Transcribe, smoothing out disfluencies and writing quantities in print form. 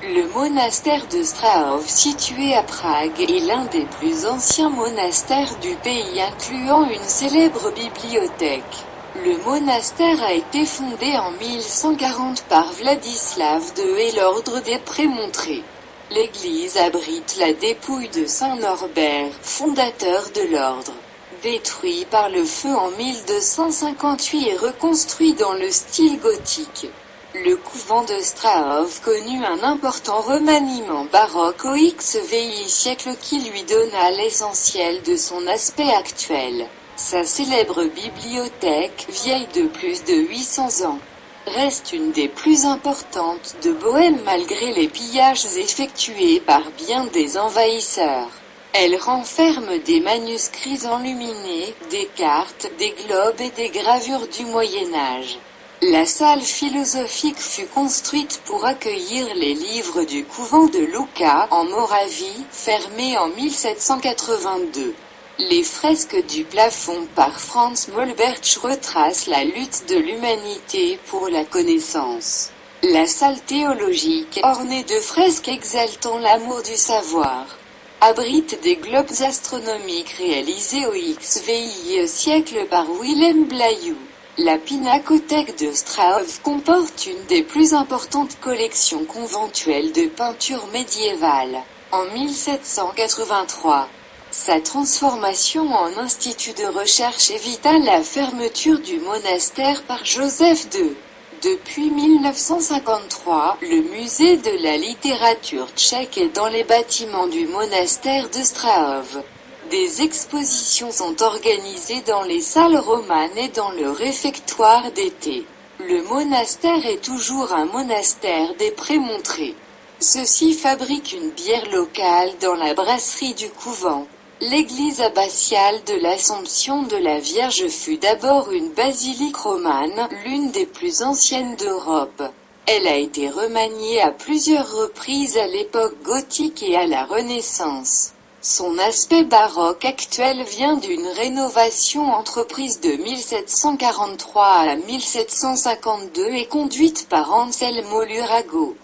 Le monastère de Strahov, situé à Prague, est l'un des plus anciens monastères du pays, incluant une célèbre bibliothèque. Le monastère a été fondé en 1140 par Vladislav II et l'ordre des Prémontrés. L'église abrite la dépouille de saint Norbert, fondateur de l'ordre. Détruit par le feu en 1258 et reconstruit dans le style gothique. Le couvent de Strahov connut un important remaniement baroque au XVI siècle qui lui donna l'essentiel de son aspect actuel. Sa célèbre bibliothèque, vieille de plus de 800 ans, reste une des plus importantes de Bohême malgré les pillages effectués par bien des envahisseurs. Elle renferme des manuscrits enluminés, des cartes, des globes et des gravures du Moyen Âge. La salle philosophique fut construite pour accueillir les livres du couvent de Louka, en Moravie, fermée en 1782. Les fresques du plafond par Franz Molbertsch retracent la lutte de l'humanité pour la connaissance. La salle théologique, ornée de fresques exaltant l'amour du savoir, abrite des globes astronomiques réalisés au XVI siècle par Willem Blayou. La pinacothèque de Strahov comporte une des plus importantes collections conventuelles de peinture médiévale. En 1783, sa transformation en institut de recherche évita la fermeture du monastère par Joseph II. Depuis 1953, le musée de la littérature tchèque est dans les bâtiments du monastère de Strahov. Des expositions sont organisées dans les salles romanes et dans le réfectoire d'été. Le monastère est toujours un monastère des Prémontrés. Ceux-ci fabriquent une bière locale dans la brasserie du couvent. L'église abbatiale de l'Assomption de la Vierge fut d'abord une basilique romane, l'une des plus anciennes d'Europe. Elle a été remaniée à plusieurs reprises à l'époque gothique et à la Renaissance. Son aspect baroque actuel vient d'une rénovation entreprise de 1743 à 1752 et conduite par Anselmo Lurago.